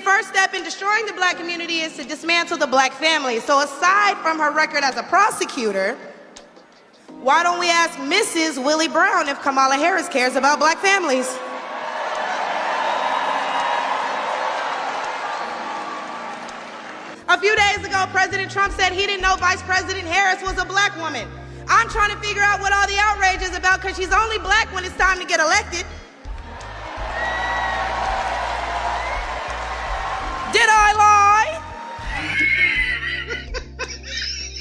the first step in destroying the black community is to dismantle the black family. So aside from her record as a prosecutor, why don't we ask Mrs. Willie Brown if Kamala Harris cares about black families? A few days ago, President Trump said he didn't know Vice President Harris was a black woman. I'm trying to figure out what all the outrage is about because she's only black when it's time to get elected. Did I lie?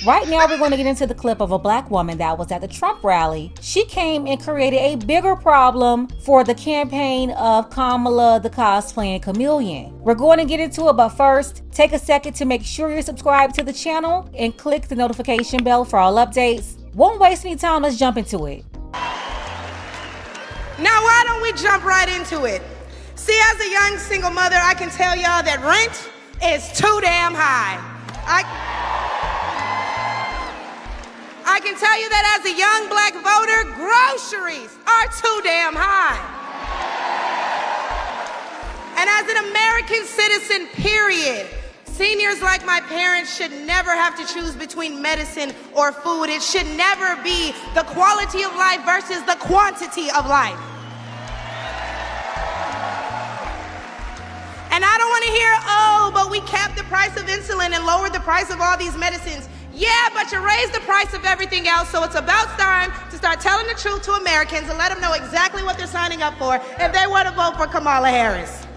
Right now, we're going to get into the clip of a black woman that was at the Trump rally. She came and created a bigger problem for the campaign of Kamala the cosplaying chameleon. We're going to get into it, but first, take a second to make sure you're subscribed to the channel and click the notification bell for all updates. Won't waste any time, let's jump into it. Now, why don't we jump right into it? See, as a young single mother, I can tell y'all that rent is too damn high. I can tell you that as a young black voter, groceries are too damn high. And as an American citizen, period, seniors like my parents should never have to choose between medicine or food. It should never be the quality of life versus the quantity of life. And I don't want to hear, oh, but we capped the price of insulin and lowered the price of all these medicines. Yeah, but you raised the price of everything else, so it's about time to start telling the truth to Americans and let them know exactly what they're signing up for if they want to vote for Kamala Harris.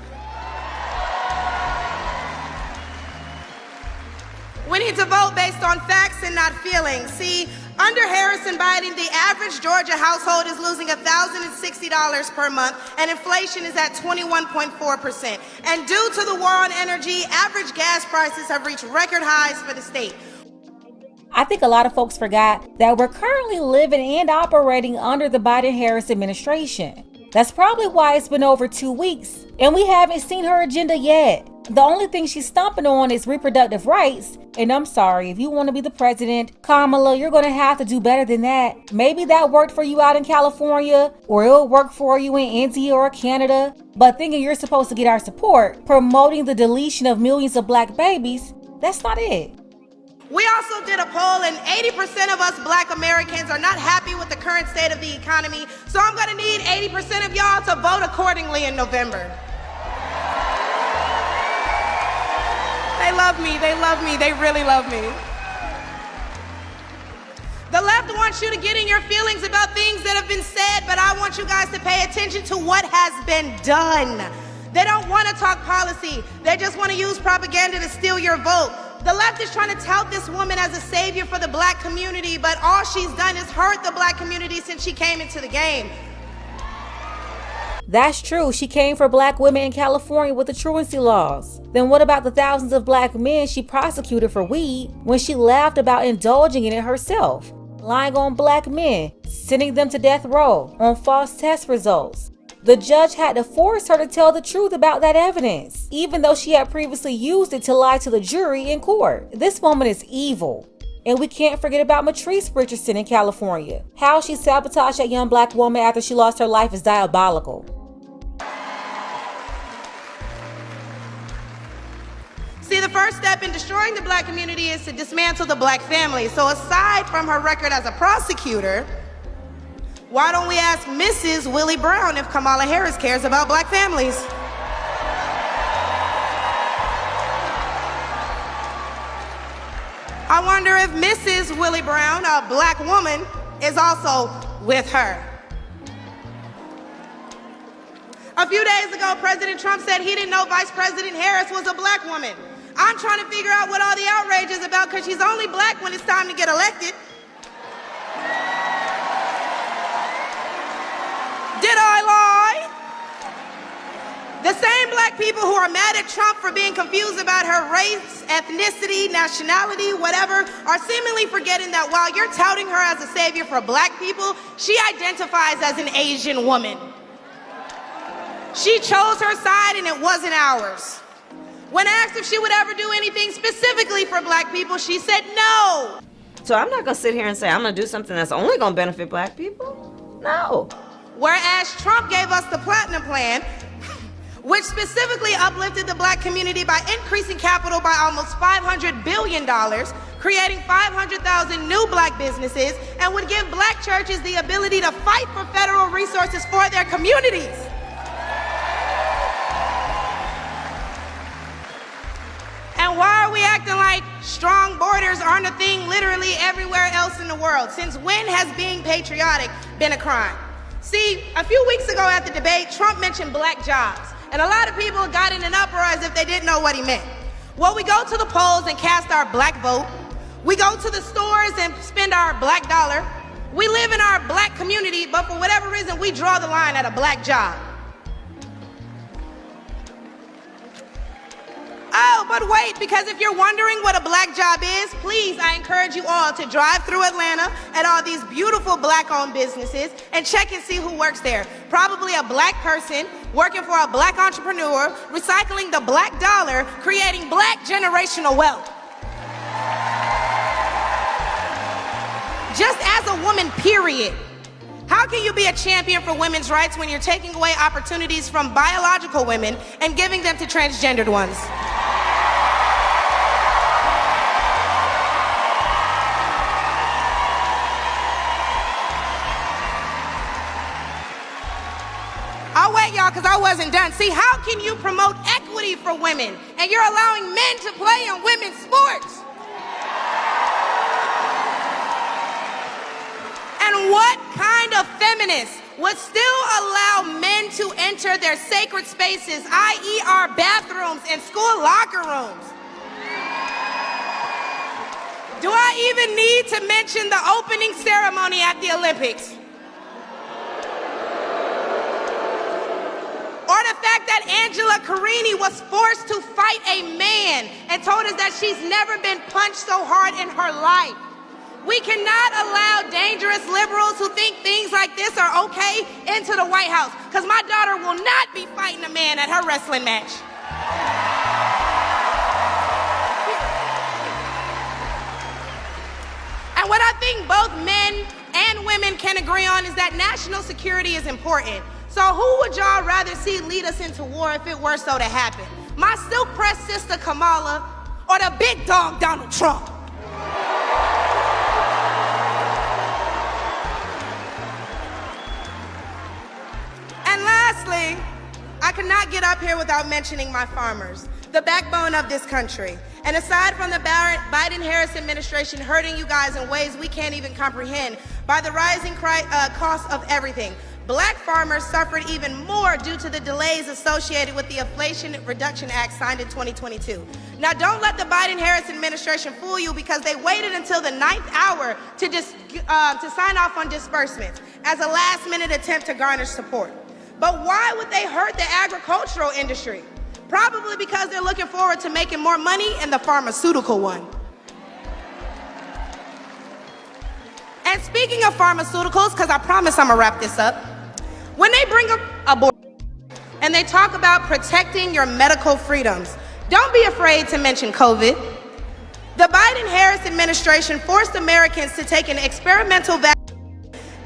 We need to vote based on facts and not feelings. See, under Harris and Biden, the average Georgia household is losing $1,060 per month, and inflation is at 21.4%. And due to the war on energy, average gas prices have reached record highs for the state. I think a lot of folks forgot that we're currently living and operating under the Biden-Harris administration. That's probably why it's been over 2 weeks and we haven't seen her agenda yet. The only thing she's stomping on is reproductive rights. And I'm sorry, if you want to be the president, Kamala, you're going to have to do better than that. Maybe that worked for you out in California, or it'll work for you in India or Canada. But thinking you're supposed to get our support, promoting the deletion of millions of black babies, that's not it. We also did a poll, and 80% of us black Americans are not happy with the current state of the economy. So I'm going to need 80% of y'all to vote accordingly in November. They love me, they really love me. The left wants you to get in your feelings about things that have been said, but I want you guys to pay attention to what has been done. They don't want to talk policy. They just want to use propaganda to steal your vote. The left is trying to tout this woman as a savior for the black community, but all she's done is hurt the black community since she came into the game. That's true. She came for black women in California with the truancy laws. Then what about the thousands of black men she prosecuted for weed when she laughed about indulging in it herself? Lying on black men, sending them to death row on false test results. The judge had to force her to tell the truth about that evidence, even though she had previously used it to lie to the jury in court. This woman is evil. And we can't forget about Matrice Richardson in California. How she sabotaged that young black woman after she lost her life is diabolical. See, the first step in destroying the black community is to dismantle the black family. So aside from her record as a prosecutor, why don't we ask Mrs. Willie Brown if Kamala Harris cares about black families? I wonder if Mrs. Willie Brown, a black woman, is also with her. A few days ago, President Trump said he didn't know Vice President Harris was a black woman. I'm trying to figure out what all the outrage is about because she's only black when it's time to get elected. Did I lie? The same black people who are mad at Trump for being confused about her race, ethnicity, nationality, whatever, are seemingly forgetting that while you're touting her as a savior for black people, she identifies as an Asian woman. She chose her side and it wasn't ours. When asked if she would ever do anything specifically for black people, she said no. So I'm not gonna sit here and say I'm gonna do something that's only gonna benefit black people. No. Whereas Trump gave us the platinum plan, which specifically uplifted the black community by increasing capital by almost $500 billion, creating 500,000 new black businesses, and would give black churches the ability to fight for federal resources for their communities. And why are we acting like strong borders aren't a thing literally everywhere else in the world? Since when has being patriotic been a crime? See, a few weeks ago at the debate, Trump mentioned black jobs, and a lot of people got in an uproar as if they didn't know what he meant. Well, we go to the polls and cast our black vote. We go to the stores and spend our black dollar. We live in our black community, but for whatever reason, we draw the line at a black job. Oh, but wait, because if you're wondering what a black job is, please, I encourage you all to drive through Atlanta at all these beautiful black-owned businesses and check and see who works there. Probably a black person working for a black entrepreneur, recycling the black dollar, creating black generational wealth. Just as a woman, period. How can you be a champion for women's rights when you're taking away opportunities from biological women and giving them to transgendered ones? I'll wait, y'all, because I wasn't done. See, how can you promote equity for women and you're allowing men to play in women's sports? And what kind of feminist would still allow men to enter their sacred spaces, i.e. our bathrooms and school locker rooms? Do I even need to mention the opening ceremony at the Olympics? Or the fact that Angela Carini was forced to fight a man and told us that she's never been punched so hard in her life. We cannot allow dangerous liberals who think things like this are okay into the White House, because my daughter will not be fighting a man at her wrestling match. And what I think both men and women can agree on is that national security is important. So who would y'all rather see lead us into war if it were so to happen? My silk-pressed sister Kamala or the big dog Donald Trump? And lastly, I could not get up here without mentioning my farmers, the backbone of this country. And aside from the Biden-Harris administration hurting you guys in ways we can't even comprehend by the rising cost of everything, black farmers suffered even more due to the delays associated with the Inflation Reduction Act signed in 2022. Now, don't let the Biden-Harris administration fool you, because they waited until the 9th hour to sign off on disbursements as a last-minute attempt to garner support. But why would they hurt the agricultural industry? Probably because they're looking forward to making more money in the pharmaceutical one. And speaking of pharmaceuticals, because I promise I'm gonna wrap this up, when they bring up abortion and they talk about protecting your medical freedoms, don't be afraid to mention COVID. The Biden-Harris administration forced Americans to take an experimental vaccine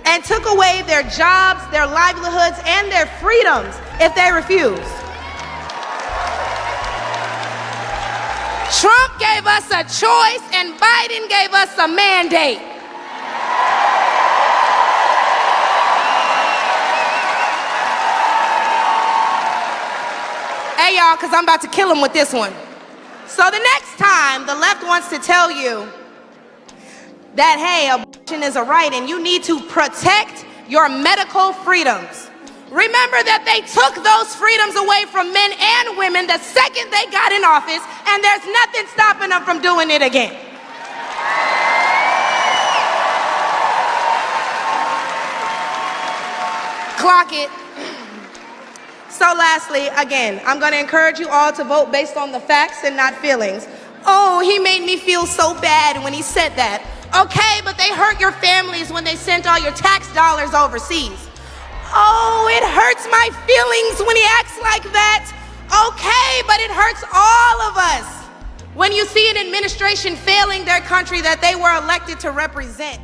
and took away their jobs, their livelihoods, and their freedoms if they refused. Trump gave us a choice and Biden gave us a mandate. Hey y'all, because I'm about to kill him with this one. So the next time the left wants to tell you that, hey, abortion is a right and you need to protect your medical freedoms, remember that they took those freedoms away from men and women the second they got in office, and there's nothing stopping them from doing it again. Clock it. So lastly, again, I'm going to encourage you all to vote based on the facts and not feelings. Oh, he made me feel so bad when he said that. Okay, but they hurt your families when they sent all your tax dollars overseas. Oh, it hurts my feelings when he acts like that. Okay, but it hurts all of us when you see an administration failing their country that they were elected to represent.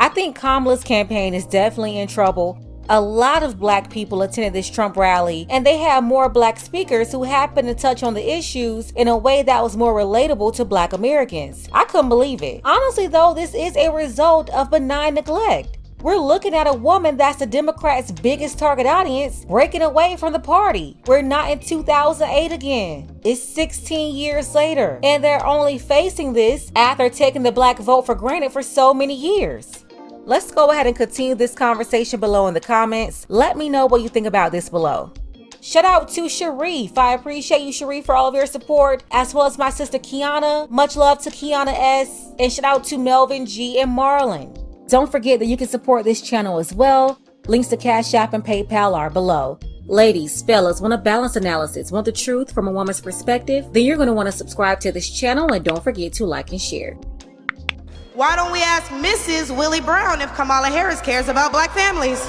I think Kamala's campaign is definitely in trouble. A lot of black people attended this Trump rally, and they had more black speakers who happened to touch on the issues in a way that was more relatable to black Americans. I couldn't believe it. Honestly though, this is a result of benign neglect. We're looking at a woman that's the Democrats' biggest target audience breaking away from the party. We're not in 2008 again. It's 16 years later, and they're only facing this after taking the black vote for granted for so many years. Let's go ahead and continue this conversation below in the comments. Let me know what you think about this below. Shout out to Sharif. I appreciate you, Sharif, for all of your support, as well as my sister Kiana. Much love to Kiana S. And shout out to Melvin G and Marlon. Don't forget that you can support this channel as well. Links to Cash App and PayPal are below. Ladies, fellas, want a balanced analysis, want the truth from a woman's perspective? Then you're going to want to subscribe to this channel and don't forget to like and share. Why don't we ask Mrs. Willie Brown if Kamala Harris cares about black families?